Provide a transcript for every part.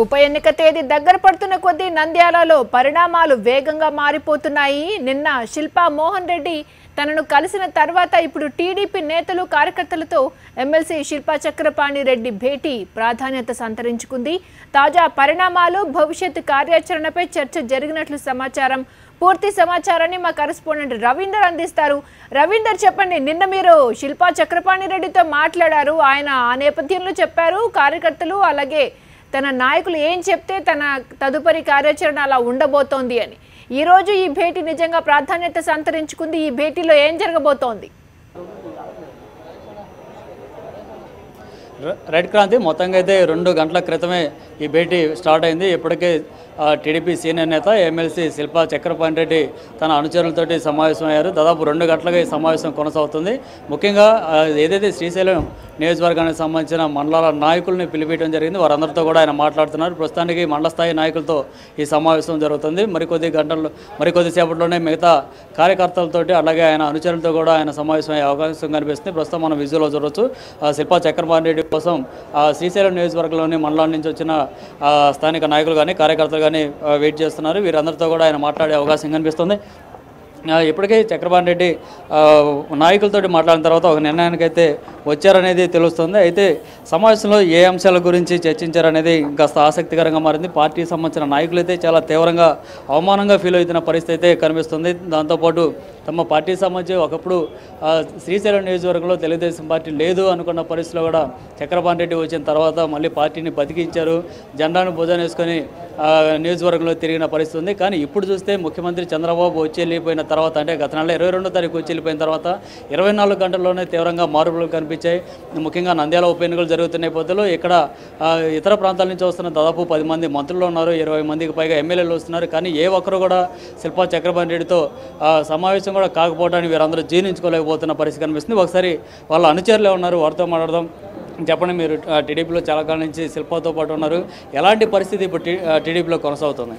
ఉప ఎన్నిక తేదీ దగ్గర పడుతున్న కొద్దీ నంద్యాలలో పరిణామాలు వేగంగా మారిపోతున్నాయి. నిన్న శిల్పా మోహన్ రెడ్డి తనను కలిసిన తర్వాత ఇప్పుడు టీడీపీ నేతలు కార్యకర్తలతో ఎమ్మెల్సీ శిల్పా చక్రపాణి రెడ్డి భేటీ ప్రాధాన్యత సంతరించుకుంది. తాజా పరిణామాలు భవిష్యత్తు కార్యాచరణపై చర్చ జరిగినట్లు సమాచారం. పూర్తి సమాచారాన్ని మా కరెస్పాండెంట్ రవీందర్ అందిస్తారు. రవీందర్, చెప్పండి, నిన్న మీరు శిల్పా చక్రపాణి రెడ్డితో మాట్లాడారు. ఆయన ఆ నేపథ్యంలో చెప్పారు కార్యకర్తలు అలాగే తన నాయకులు ఏం చెప్తే తన తదుపరి కార్యాచరణ అలా ఉండబోతోంది అని. ఈ రోజు ఈ భేటీ నిజంగా ప్రాధాన్యత సంతరించుకుంది. ఈ భేటీలో ఏం జరగబోతోంది? రైట్ క్రాంతి, మొత్తంగా అయితే 2 గంటల క్రితమే ఈ భేటీ స్టార్ట్ అయింది. ఇప్పటికే టీడీపీ సీనియర్ నేత ఎమ్మెల్సీ శిల్పా చక్రపాణి రెడ్డి తన అనుచరులతోటి సమావేశమయ్యారు. దాదాపు 2 గంటలుగా ఈ సమావేశం కొనసాగుతుంది. ముఖ్యంగా ఏదైతే శ్రీశైలం నియోజకవర్గానికి సంబంధించిన మండలాల నాయకుల్ని పిలిపించడం జరిగింది. వారందరితో కూడా ఆయన మాట్లాడుతున్నారు. ప్రస్తుతానికి మండల స్థాయి నాయకులతో ఈ సమావేశం జరుగుతుంది. మరికొద్ది సేపట్లోనే మిగతా కార్యకర్తలతోటి అలాగే ఆయన అనుచరులతో కూడా ఆయన సమావేశం అయ్యే అవకాశం కనిపిస్తుంది. ప్రస్తుతం మనం విజువల్లో చూడవచ్చు. శిల్పా చక్రపాణి రెడ్డి కోసం శ్రీశైలం నియోజకవర్గంలోని మండలాల నుంచి వచ్చిన స్థానిక నాయకులు కానీ కార్యకర్తలు కానీ వెయిట్ చేస్తున్నారు. వీరందరితో కూడా ఆయన మాట్లాడే అవకాశం కనిపిస్తుంది. ఇప్పటికే చక్రపాణి రెడ్డి నాయకులతో మాట్లాడిన తర్వాత ఒక నిర్ణయానికి అయితే వచ్చారనేది తెలుస్తుంది. అయితే సమావేశంలో ఏ అంశాల గురించి చర్చించారనేది కాస్త ఆసక్తికరంగా మారింది. పార్టీకి సంబంధించిన నాయకులు అయితే చాలా తీవ్రంగా అవమానంగా ఫీల్ అవుతున్న పరిస్థితి అయితే కనిపిస్తుంది. దాంతోపాటు తమ పార్టీకి సంబంధించి ఒకప్పుడు శ్రీశైలం నియోజకవర్గంలో తెలుగుదేశం పార్టీ లేదు అనుకున్న పరిస్థితిలో కూడా చక్రపాణి రెడ్డి వచ్చిన తర్వాత మళ్ళీ పార్టీని బతికించారు. జెండాను భుజాన వేసుకొని నియోజకవర్గంలో తిరిగిన పరిస్థితి ఉంది. కానీ ఇప్పుడు చూస్తే ముఖ్యమంత్రి చంద్రబాబు వచ్చి వెళ్ళిపోయిన తర్వాత, అంటే గత నెల 22వ తారీఖు వచ్చి వెళ్ళిపోయిన తర్వాత 24 గంటల్లోనే తీవ్రంగా మార్పులు కనిపించాయి. ముఖ్యంగా నంద్యాల ఉప ఎన్నికలు జరుగుతున్న నేపథ్యంలో ఇక్కడ ఇతర ప్రాంతాల నుంచి వస్తున్న దాదాపు 10 మంది మంత్రులు ఉన్నారు, 20 మందికి పైగా ఎమ్మెల్యేలు వస్తున్నారు. కానీ ఏ ఒక్కరు కూడా శిల్పా చక్రపాణి రెడ్డితో సమావేశం కూడా కాకపోవడానికి వీరందరూ జీర్ణించుకోలేకపోతున్న పరిస్థితి కనిపిస్తుంది. ఒకసారి వాళ్ళ అనుచరులే ఉన్నారు, వారితో మాట్లాడదాం. చెప్పండి, మీరు టీడీపీలో చాలా కాలం నుంచి శిల్పాతో పాటు ఉన్నారు. ఎలాంటి పరిస్థితి ఇప్పుడు టీడీపీలో కొనసాగుతుంది?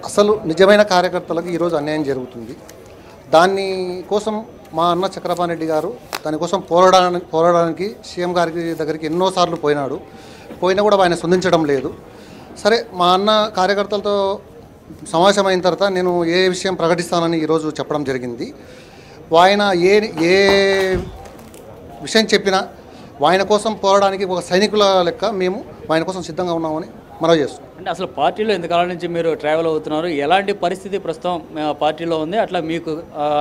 అసలు నిజమైన కార్యకర్తలకు ఈరోజు అన్యాయం జరుగుతుంది. దాని కోసం మా అన్న చక్రపాణి రెడ్డి గారు దానికోసం పోరాడడానికి సీఎం గారి దగ్గరికి ఎన్నోసార్లు పోయినా కూడా ఆయన స్పందించడం లేదు. సరే, మా అన్న కార్యకర్తలతో సమావేశమైన తర్వాత నేను ఏ విషయం ప్రకటిస్తానని ఈరోజు చెప్పడం జరిగింది. ఆయన ఏ విషయం చెప్పినా ఆయన కోసం పోరాడడానికి ఒక సైనికుల లెక్క మేము ఆయన కోసం సిద్ధంగా ఉన్నామని మనవి చేస్తున్నాం. అంటే అసలు పార్టీలో ఎంతకాలం నుంచి మీరు ట్రావెల్ అవుతున్నారు? ఎలాంటి పరిస్థితి ప్రస్తుతం పార్టీలో ఉంది? అట్లా మీకు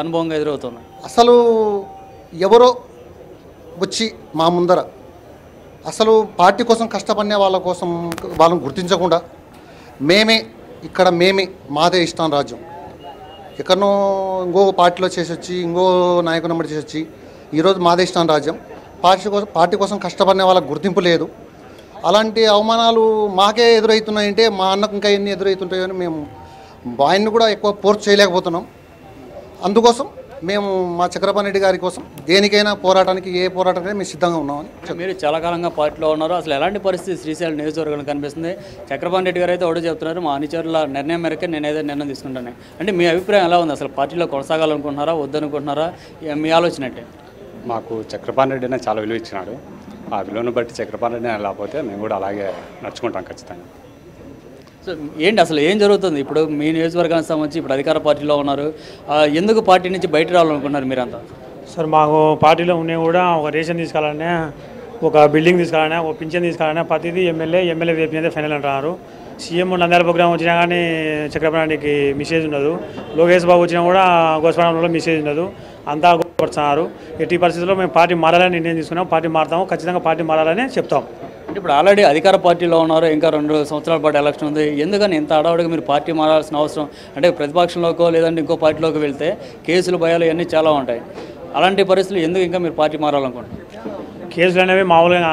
అనుభవంగా ఎదురవుతుంది? అసలు ఎవరో వచ్చి మా ముందర అసలు పార్టీ కోసం కష్టపడిన వాళ్ళ కోసం వాళ్ళని గుర్తించకుండా మేమే మాదే ఇష్టం రాజ్యం, ఎక్కడనో ఇంకో పార్టీలో చేసి వచ్చి ఇంకో నాయకుని నెంబర్ చేసి వచ్చి ఈరోజు మాదే ఇష్టం రాజ్యం, పార్టీ కోసం కష్టపడిన వాళ్ళకి గుర్తింపు లేదు. అలాంటి అవమానాలు మాకే ఎదురవుతున్నాయంటే మా అన్నకు ఇంకా ఎన్ని ఎదురవుతుంటాయని మేము ఆయన్ని కూడా ఎక్కువ ఫోర్స్ చేయలేకపోతున్నాం. అందుకోసం మేము మా చక్రపాణి రెడ్డి గారి కోసం దేనికైనా పోరాటానికి ఏ పోరాటానికి మేము సిద్ధంగా ఉన్నామని. మీరు చాలా కాలంగా పార్టీలో ఉన్నారు. అసలు ఎలాంటి పరిస్థితి శ్రీశైలం నియోజకవర్గంలో కనిపిస్తుంది? చక్రపాణి రెడ్డి గారు అయితే ఒకటి చెప్తున్నారు, మా అనుచరుల నిర్ణయం మేరకే నేను ఏదో నిర్ణయం తీసుకుంటాను. అంటే మీ అభిప్రాయం ఎలా ఉంది? అసలు పార్టీలో కొనసాగాలనుకుంటున్నారా, వద్దనుకుంటున్నారా? మీ ఆలోచన అంటే? మాకు చక్రపాణి రెడ్డినే చాలా విలువ ఇచ్చినాడు. ఆ విలువను బట్టి చక్రపాణి రెడ్డి లేకపోతే మేము కూడా అలాగే నడుచుకుంటాం ఖచ్చితంగా. సో ఏంటి అసలు ఏం జరుగుతుంది ఇప్పుడు మీ నియోజకవర్గానికి సంబంధించి? ఇప్పుడు అధికార పార్టీలో ఉన్నారు, ఎందుకు పార్టీ నుంచి బయట రావాలనుకుంటున్నారు మీరంతా? సార్, మాకు పార్టీలో ఉన్నాయి కూడా ఒక రేషన్ తీసుకోవాలనే, ఒక బిల్డింగ్ తీసుకోవాలనే, ఒక పింఛన్ తీసుకోవాలనే ప్రతిదీ ఎమ్మెల్యే వైపు మీద ఫైనల్ అంటున్నారు. సీఎం నంద్యాల ప్రోగ్రామ్ వచ్చినా కానీ చక్రపాణికి మెసేజ్ ఉండదు. లోకేష్ బాబు వచ్చినా కూడా గోస్వారంలో మెసేజ్ ఉండదు. అంతా గొప్పడుతున్నారు. ఎట్టి పరిస్థితుల్లో మేము పార్టీ మారాలని నిర్ణయం తీసుకున్నాం. పార్టీ మారుతాము, ఖచ్చితంగా పార్టీ మారాలని చెప్తాం. అంటే ఇప్పుడు ఆల్రెడీ అధికార పార్టీలో ఉన్నారు, ఇంకా 2 సంవత్సరాల పాటు ఎలక్షన్ ఉంది. ఎందుకని ఇంత అడవుడిగా మీరు పార్టీ మారాల్సిన అవసరం? అంటే ప్రతిపక్షంలోకో లేదంటే ఇంకో పార్టీలోకి వెళ్తే కేసులు భయాలు ఇవన్నీ చాలా ఉంటాయి. అలాంటి పరిస్థితులు ఎందుకు ఇంకా మీరు పార్టీ మారాలనుకుంటున్నారు? కేసులు అనేవి మామూలుగా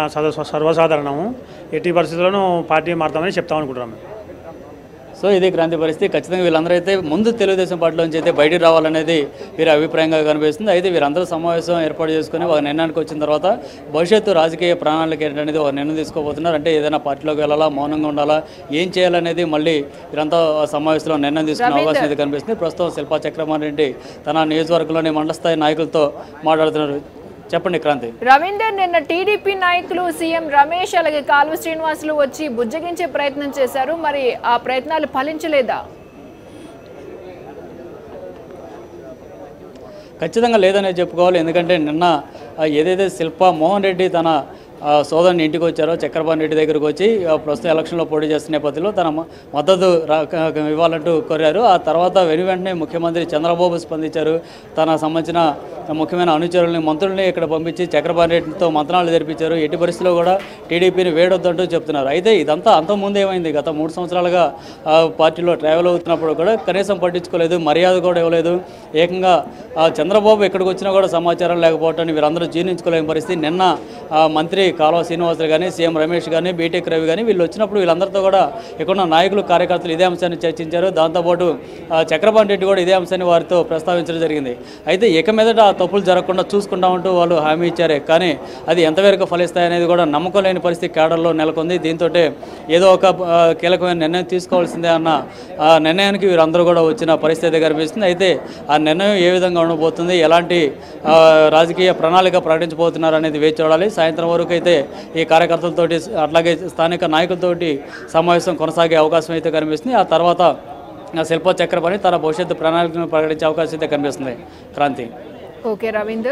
సర్వసాధారణము. ఎట్టి పరిస్థితుల్లోనూ పార్టీ మారుతామని చెప్తామనుకుంటున్నాము. సో ఇది క్రాంతి పరిస్థితి. ఖచ్చితంగా వీళ్ళందరూ అయితే ముందు తెలుగుదేశం పార్టీలో నుంచి అయితే బయటికి రావాలనేది వీరి అభిప్రాయంగా కనిపిస్తుంది. అయితే వీరందరూ సమావేశం ఏర్పాటు చేసుకుని ఒక నిర్ణయానికి వచ్చిన తర్వాత భవిష్యత్తు రాజకీయ ప్రణాళిక ఏంటనేది ఒక నిర్ణయం తీసుకోబోతున్నారు. అంటే ఏదైనా పార్టీలోకి వెళ్ళాలా, మౌనంగా ఉండాలా, ఏం చేయాలనేది మళ్ళీ వీరంతా సమావేశంలో నిర్ణయం తీసుకునే అవకాశం అయితే కనిపిస్తుంది. ప్రస్తుతం శిల్పా చక్రపాణి రెడ్డి తన నియోజకవర్గంలోని మండల స్థాయి నాయకులతో మాట్లాడుతున్నారు. చెప్పండి క్రాంతి. రవీందర్, నిన్న టీడీపీ నాయకులు సీఎం రమేష్ అలాగే కాలువ శ్రీనివాసులు వచ్చి బుజ్జగించే ప్రయత్నం చేశారు, మరి ఆ ప్రయత్నాలు ఫలించలేదా? ఖచ్చితంగా లేదనే చెప్పుకోవాలి. ఎందుకంటే నిన్న ఏదైతే శిల్పా మోహన్ రెడ్డి తన సోదరుని ఇంటికి వచ్చారో చక్రపాణి రెడ్డి దగ్గరకు వచ్చి ప్రస్తుతం ఎలక్షన్లో పోటీ చేస్తున్న నేపథ్యంలో తన మద్దతు ఇవ్వాలంటూ కోరారు. ఆ తర్వాత వెంటనే ముఖ్యమంత్రి చంద్రబాబు స్పందించారు. తన సంబంధించిన ముఖ్యమైన అనుచరుల్ని మంత్రుల్ని ఇక్కడ పంపించి చక్రపాణి రెడ్డితో మంత్రాలు జరిపించారు. ఎట్టి పరిస్థితుల్లో కూడా టీడీపీని వేడొద్దంటూ చెప్తున్నారు. అయితే ఇదంతా అంతకుముందు ఏమైంది, గత 3 సంవత్సరాలుగా పార్టీలో ట్రావెల్ అవుతున్నప్పుడు కూడా కనీసం పట్టించుకోలేదు, మర్యాద కూడా ఇవ్వలేదు. ఏకంగా చంద్రబాబు ఎక్కడికి వచ్చినా కూడా సమాచారం లేకపోవటాన్ని వీరందరూ జీర్ణించుకోలేని పరిస్థితి. నిన్న మంత్రి కాలువ శ్రీనివాసులు కానీ, సీఎం రమేష్ కానీ, బీటెక్ రవి కానీ వీళ్ళు వచ్చినప్పుడు వీళ్ళందరితో కూడా ఇక్కడ నాయకులు కార్యకర్తలు ఇదే అంశాన్ని చర్చించారు. దాంతోపాటు చక్రపాణి రెడ్డి కూడా ఇదే అంశాన్ని వారితో ప్రస్తావించడం జరిగింది. అయితే ఇక మీదట ఆ తప్పులు జరగకుండా చూసుకుంటామంటూ వాళ్ళు హామీ ఇచ్చారే, కానీ అది ఎంతవరకు ఫలిస్తాయనేది కూడా నమ్మకం లేని పరిస్థితి కేడర్లో నెలకొంది. దీంతో ఏదో ఒక కీలకమైన నిర్ణయం తీసుకోవాల్సిందే అన్న నిర్ణయానికి వీరందరూ కూడా వచ్చిన పరిస్థితి కనిపిస్తుంది. అయితే ఆ నిర్ణయం ఏ విధంగా ఉండబోతుంది, ఎలాంటి రాజకీయ ప్రణాళిక ప్రకటించబోతున్నారు అనేది వేచి చూడాలి. సాయంత్రం వరకు అయితే ఈ కార్యకర్తలతోటి అట్లాగే స్థానిక నాయకులతోటి సమావేశం కొనసాగే అవకాశం అయితే కనిపిస్తుంది. ఆ తర్వాత శిల్పా చక్రపాణి తన భవిష్యత్తు ప్రణాళికను ప్రకటించే అవకాశం అయితే కనిపిస్తుంది. క్రాంతి. ఓకే రవీందర్.